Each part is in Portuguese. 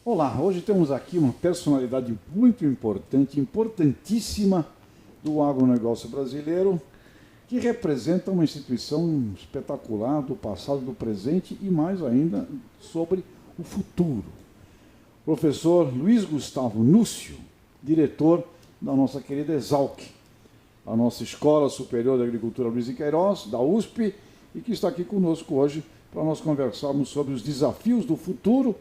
Olá, hoje temos aqui uma personalidade muito importante, importantíssima do agronegócio brasileiro, que representa uma instituição espetacular do passado, do presente e mais ainda sobre o futuro. Professor Luiz Gustavo Núcio, diretor da nossa querida Exalc, a nossa Escola Superior de Agricultura Luiz de Queiroz, da USP, e que está aqui conosco hoje para nós conversarmos sobre os desafios do futuro,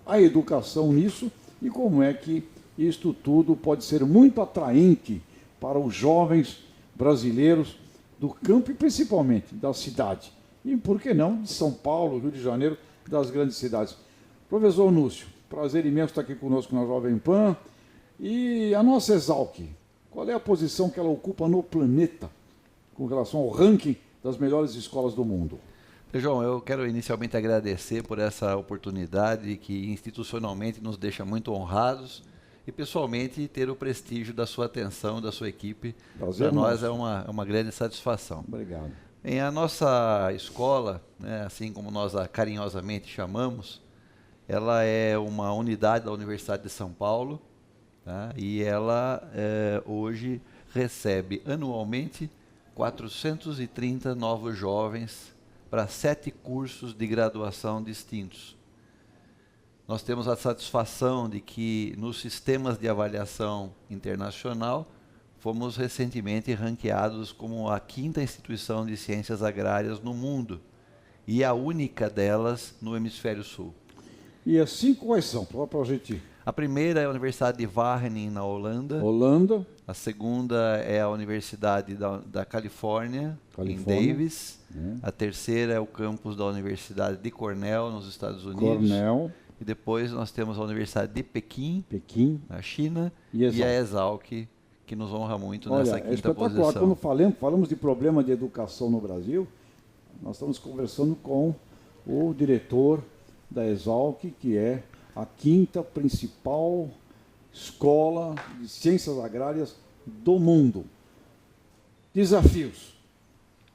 a educação nisso e como é que isto tudo pode ser muito atraente para os jovens brasileiros do campo e principalmente da cidade. E por que não de São Paulo, Rio de Janeiro, das grandes cidades. Professor Núcio, prazer imenso estar aqui conosco na Jovem Pan. E a nossa Exalc, qual é a posição que ela ocupa no planeta com relação ao ranking das melhores escolas do mundo? João, eu quero inicialmente agradecer por essa oportunidade que institucionalmente nos deixa muito honrados e pessoalmente ter o prestígio da sua atenção, da sua equipe. Para nós é uma grande satisfação. Obrigado. Bem, a nossa escola, né, assim como nós a carinhosamente chamamos, ela é uma unidade da Universidade de São Paulo, tá? E ela hoje recebe anualmente 430 novos jovens para 7 cursos de graduação distintos. Nós temos a satisfação de que nos sistemas de avaliação internacional fomos recentemente ranqueados como a 5ª instituição de ciências agrárias no mundo e a única delas no Hemisfério Sul. E as 5 quais são? Para a gente... A primeira é a Universidade de Wageningen, na Holanda. A segunda é a Universidade da Califórnia, em Davis. A terceira é o campus da Universidade de Cornell, nos Estados Unidos. E depois nós temos a Universidade de Pequim, na China, e a Exalc, que nos honra muito nessa 5ª posição. Quando falamos de problema de educação no Brasil, nós estamos conversando com o diretor da Exalc, que é a 5ª principal escola de ciências agrárias do mundo. Desafios.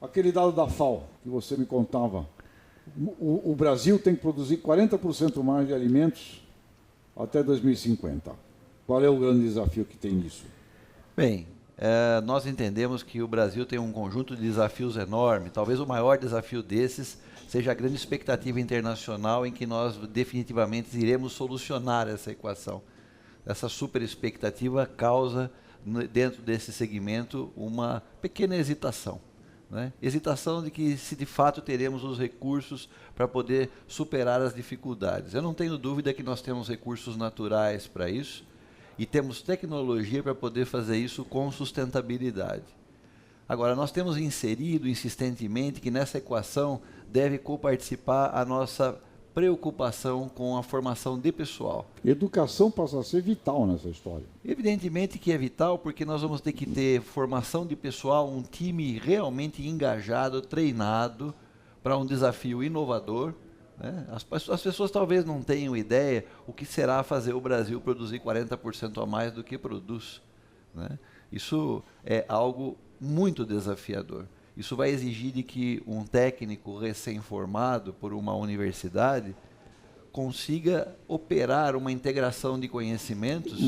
Aquele dado da FAO que você me contava. O Brasil tem que produzir 40% mais de alimentos até 2050. Qual é o grande desafio que tem nisso? Bem, nós entendemos que o Brasil tem um conjunto de desafios enorme. Talvez o maior desafio desses seja a grande expectativa internacional em que nós definitivamente iremos solucionar essa equação. Essa super expectativa causa, dentro desse segmento, uma pequena hesitação. Né? Hesitação de que se de fato teremos os recursos para poder superar as dificuldades. Eu não tenho dúvida que nós temos recursos naturais para isso e temos tecnologia para poder fazer isso com sustentabilidade. Agora, nós temos inserido insistentemente que nessa equação deve coparticipar a nossa preocupação com a formação de pessoal. Educação passa a ser vital nessa história. Evidentemente que é vital, porque nós vamos ter que ter formação de pessoal, um time realmente engajado, treinado para um desafio inovador. Né? As pessoas talvez não tenham ideia o que será fazer o Brasil produzir 40% a mais do que produz. Né? Isso é algo muito desafiador. Isso vai exigir de que um técnico recém-formado por uma universidade consiga operar uma integração de conhecimentos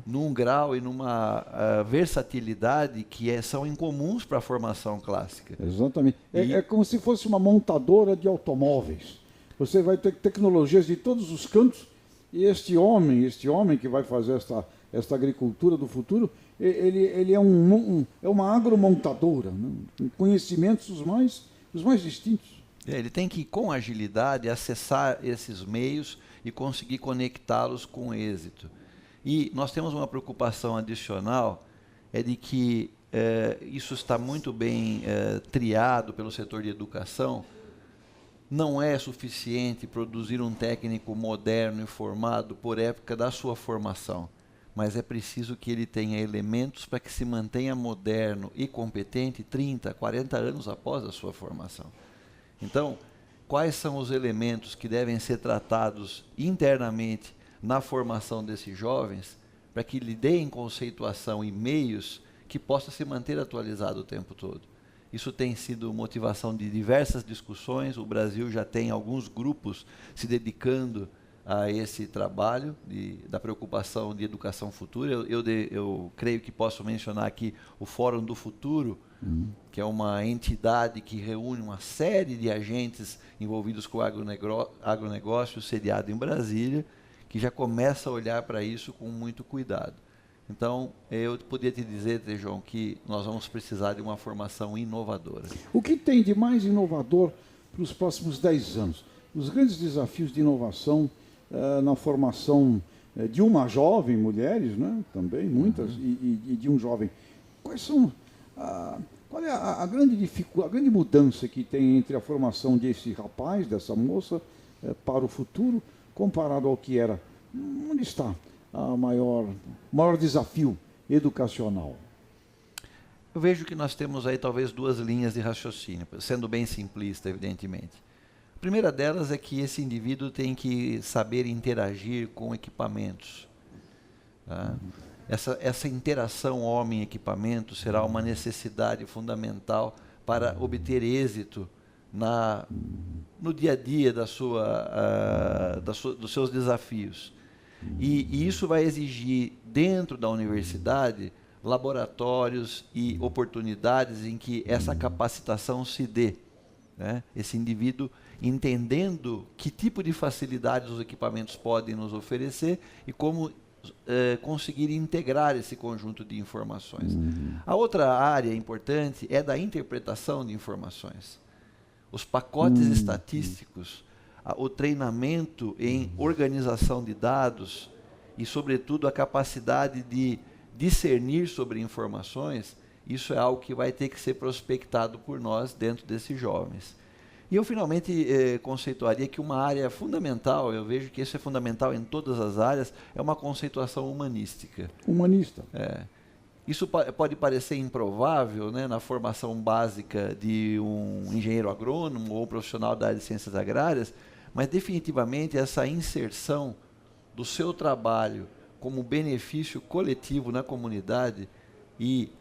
num grau e numa versatilidade que são incomuns para a formação clássica. Exatamente. É como se fosse uma montadora de automóveis. Você vai ter tecnologias de todos os cantos e este homem que vai fazer esta agricultura do futuro, ele é uma agromontadora, né? Com conhecimentos os mais distintos. Ele tem que, com agilidade, acessar esses meios e conseguir conectá-los com êxito. E nós temos uma preocupação adicional, é de que isso está muito bem triado pelo setor de educação. Não é suficiente produzir um técnico moderno e formado por época da sua formação, mas é preciso que ele tenha elementos para que se mantenha moderno e competente 30, 40 anos após a sua formação. Então, quais são os elementos que devem ser tratados internamente na formação desses jovens para que lhe deem conceituação e meios que possa se manter atualizado o tempo todo? Isso tem sido motivação de diversas discussões. O Brasil já tem alguns grupos se dedicando a esse trabalho da preocupação de educação futura. Eu creio que posso mencionar aqui o Fórum do Futuro, que é uma entidade que reúne uma série de agentes envolvidos com o agronegócio, sediado em Brasília, que já começa a olhar para isso com muito cuidado. Então, eu poderia te dizer, João, que nós vamos precisar de uma formação inovadora. O que tem de mais inovador para os próximos 10 anos? Os grandes desafios de inovação na formação de uma jovem, mulheres, né, também, muitas, e de um jovem. Quais são... qual é a grande dificuldade, a grande mudança que tem entre a formação desse rapaz, dessa moça, para o futuro, comparado ao que era? Onde está o maior desafio educacional? Eu vejo que nós temos aí talvez duas linhas de raciocínio, sendo bem simplista, evidentemente. A primeira delas é que esse indivíduo tem que saber interagir com equipamentos. Tá? Essa interação homem-equipamento será uma necessidade fundamental para obter êxito no dia a dia dos seus desafios. E isso vai exigir, dentro da universidade, laboratórios e oportunidades em que essa capacitação se dê. Né? Esse indivíduo entendendo que tipo de facilidades os equipamentos podem nos oferecer e como conseguir integrar esse conjunto de informações. A outra área importante é da interpretação de informações. Os pacotes estatísticos, o treinamento em organização de dados e, sobretudo, a capacidade de discernir sobre informações, isso é algo que vai ter que ser prospectado por nós dentro desses jovens. E eu, finalmente, conceituaria que uma área fundamental, eu vejo que isso é fundamental em todas as áreas, é uma conceituação humanística. Humanista. Isso pode parecer improvável, né, na formação básica de um engenheiro agrônomo ou profissional da área de ciências agrárias, mas definitivamente essa inserção do seu trabalho como benefício coletivo na comunidade e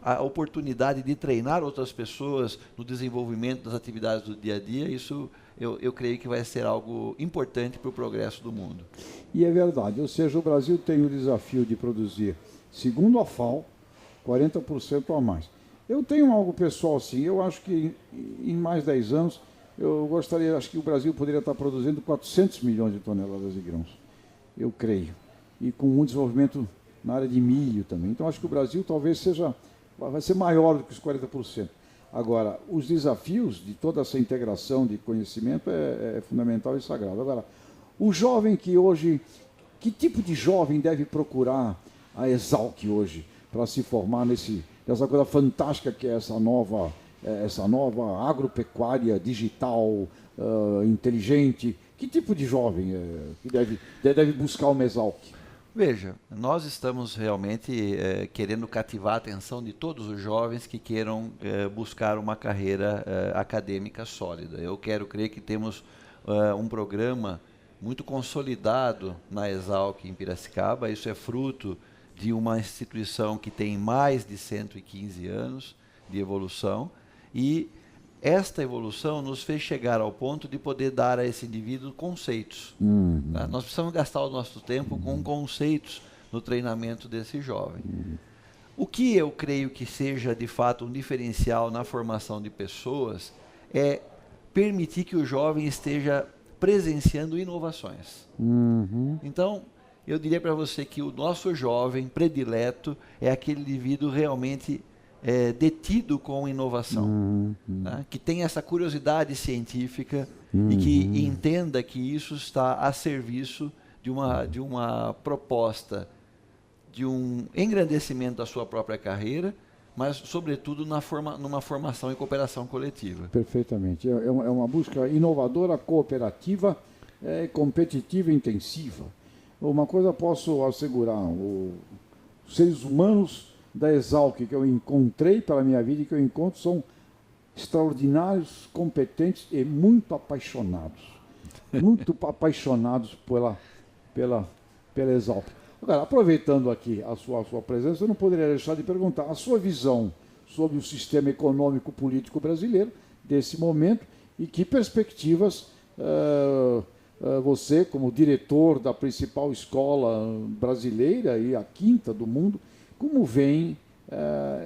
a oportunidade de treinar outras pessoas no desenvolvimento das atividades do dia a dia, isso eu creio que vai ser algo importante para o progresso do mundo. E é verdade, ou seja, o Brasil tem o desafio de produzir, segundo a FAO, 40% a mais. Eu tenho algo pessoal assim, eu acho que em mais 10 anos, acho que o Brasil poderia estar produzindo 400 milhões de toneladas de grãos, eu creio, e com um desenvolvimento na área de milho também. Então, acho que o Brasil talvez vai ser maior do que os 40%. Agora, os desafios de toda essa integração de conhecimento é fundamental e sagrado. Agora, o jovem que hoje, que tipo de jovem deve procurar a Exalc hoje para se formar nessa coisa fantástica que é essa nova agropecuária digital, inteligente? Que tipo de jovem que deve buscar uma Exalc? Veja, nós estamos realmente querendo cativar a atenção de todos os jovens que queiram buscar uma carreira acadêmica sólida. Eu quero crer que temos um programa muito consolidado na Exalc em Piracicaba. Isso é fruto de uma instituição que tem mais de 115 anos de evolução, e esta evolução nos fez chegar ao ponto de poder dar a esse indivíduo conceitos. Tá? Nós precisamos gastar o nosso tempo com conceitos no treinamento desse jovem. O que eu creio que seja, de fato, um diferencial na formação de pessoas é permitir que o jovem esteja presenciando inovações. Então, eu diria para você que o nosso jovem predileto é aquele indivíduo realmente detido com inovação, tá? Que tem essa curiosidade científica e que entenda que isso está a serviço de uma proposta, de um engrandecimento da sua própria carreira, mas, sobretudo, numa formação e cooperação coletiva. Perfeitamente. É uma busca inovadora, cooperativa, competitiva e intensiva. Uma coisa posso assegurar, os seres humanos da Exalc que eu encontrei pela minha vida e que eu encontro são extraordinários, competentes e muito apaixonados. Muito apaixonados pela Exalc. Agora, aproveitando aqui a sua presença, eu não poderia deixar de perguntar a sua visão sobre o sistema econômico-político brasileiro desse momento e que perspectivas você, como diretor da principal escola brasileira e a quinta do mundo, como vem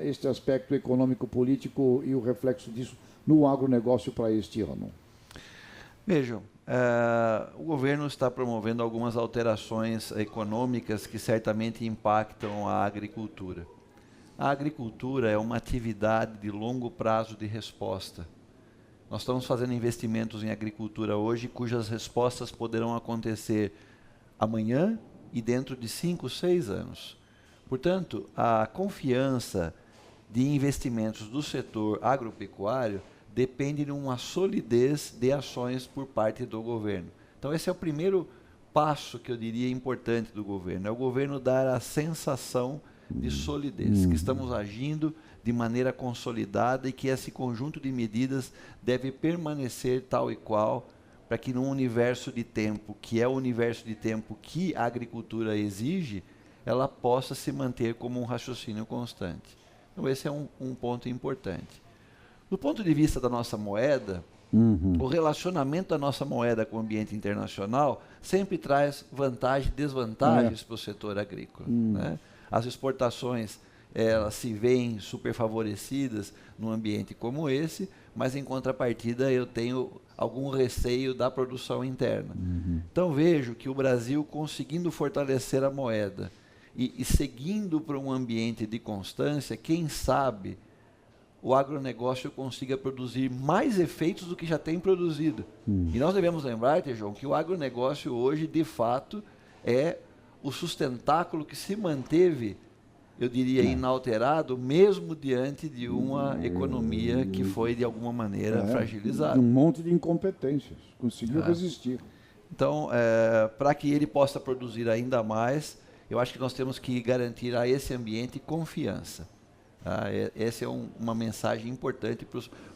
este aspecto econômico-político e o reflexo disso no agronegócio para este ano? Vejam, o governo está promovendo algumas alterações econômicas que certamente impactam a agricultura. A agricultura é uma atividade de longo prazo de resposta. Nós estamos fazendo investimentos em agricultura hoje, cujas respostas poderão acontecer amanhã e dentro de 5, 6 anos. Portanto, a confiança de investimentos do setor agropecuário depende de uma solidez de ações por parte do governo. Então, esse é o primeiro passo que eu diria importante do governo, é o governo dar a sensação de solidez, que estamos agindo de maneira consolidada e que esse conjunto de medidas deve permanecer tal e qual para que num universo de tempo, que é o universo de tempo que a agricultura exige, ela possa se manter como um raciocínio constante. Então esse é um ponto importante. Do ponto de vista da nossa moeda, o relacionamento da nossa moeda com o ambiente internacional sempre traz vantagens e desvantagens para o setor agrícola, né? As exportações, elas se veem superfavorecidas num ambiente como esse, mas em contrapartida eu tenho algum receio da produção interna. Então vejo que o Brasil conseguindo fortalecer a moeda e seguindo para um ambiente de constância, quem sabe o agronegócio consiga produzir mais efeitos do que já tem produzido. E nós devemos lembrar, Tejão, que o agronegócio hoje, de fato, é o sustentáculo que se manteve, eu diria, inalterado, mesmo diante de uma economia que foi, de alguma maneira, fragilizada. Um monte de incompetências. Conseguiu resistir. Então, para que ele possa produzir ainda mais, eu acho que nós temos que garantir a esse ambiente confiança. Essa é uma mensagem importante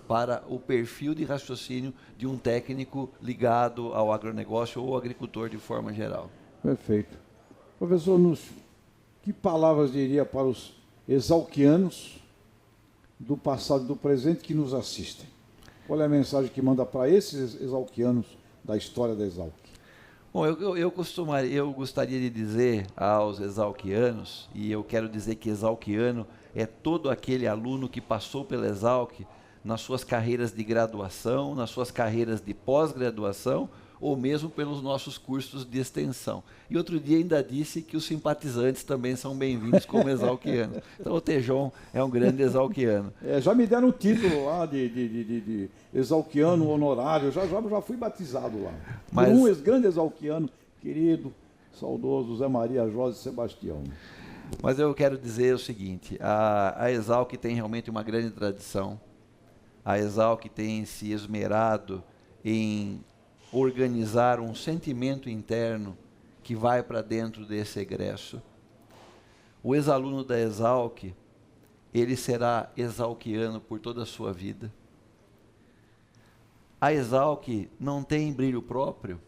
para o perfil de raciocínio de um técnico ligado ao agronegócio ou ao agricultor de forma geral. Perfeito. Professor Núcio, que palavras diria para os exalquianos do passado e do presente que nos assistem? Qual é a mensagem que manda para esses exalquianos da história da Exalc? Bom, eu gostaria de dizer aos exalquianos, e eu quero dizer que exalquiano é todo aquele aluno que passou pela Exalc nas suas carreiras de graduação, nas suas carreiras de pós-graduação, ou mesmo pelos nossos cursos de extensão. E outro dia ainda disse que os simpatizantes também são bem-vindos como exalquianos. Então o Tejon é um grande exalquiano. Já me deram o título lá de exalquiano honorário, já fui batizado lá. Mas por um grande exalquiano, querido, saudoso Zé Maria Jorge Sebastião. Mas eu quero dizer o seguinte, a Exalc tem realmente uma grande tradição. A Exalc tem se esmerado em organizar um sentimento interno que vai para dentro desse egresso. O ex-aluno da Exalc, ele será exalquiano por toda a sua vida. A Exalc não tem brilho próprio,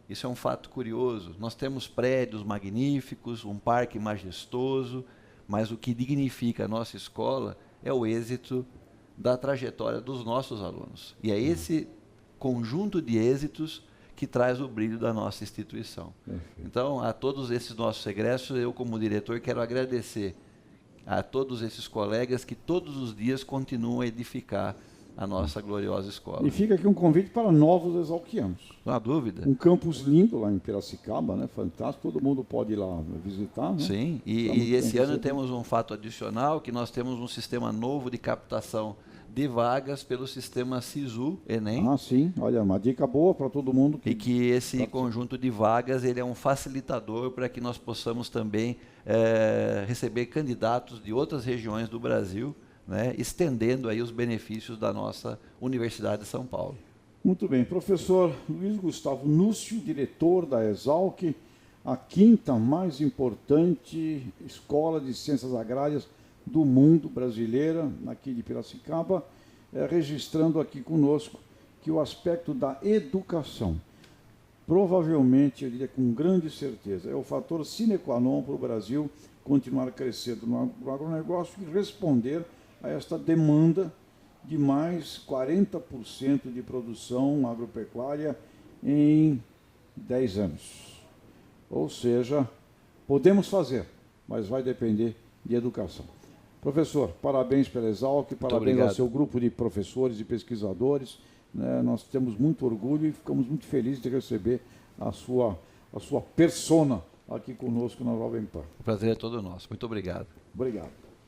isso é um fato curioso. Nós temos prédios magníficos, um parque majestoso, mas o que dignifica a nossa escola é o êxito da trajetória dos nossos alunos. E é esse conjunto de êxitos que traz o brilho da nossa instituição. Então, a todos esses nossos egressos, eu como diretor quero agradecer a todos esses colegas que todos os dias continuam a edificar a nossa gloriosa escola. E fica aqui um convite para novos exalquianos. Não há dúvida. Um campus lindo lá em Piracicaba, né? Fantástico, todo mundo pode ir lá visitar. Né? Sim, e esse ano temos um fato adicional, que nós temos um sistema novo de captação de vagas pelo sistema SISU, Enem. Ah, sim. Olha, uma dica boa para todo mundo. E que esse conjunto de vagas, ele é um facilitador para que nós possamos também receber candidatos de outras regiões do Brasil, né, estendendo aí os benefícios da nossa Universidade de São Paulo. Muito bem. Professor Luiz Gustavo Núcio, diretor da Exalc, a quinta mais importante escola de ciências agrárias do mundo, brasileira, aqui de Piracicaba, registrando aqui conosco que o aspecto da educação, provavelmente, eu diria com grande certeza, é o fator sine qua non para o Brasil continuar crescendo no agronegócio e responder a esta demanda de mais 40% de produção agropecuária em 10 anos. Ou seja, podemos fazer, mas vai depender de educação. Professor, parabéns pela Exalc, parabéns ao seu grupo de professores e pesquisadores. Né? Nós temos muito orgulho e ficamos muito felizes de receber a sua persona aqui conosco na Jovem Pan. O prazer é todo nosso. Muito obrigado. Obrigado.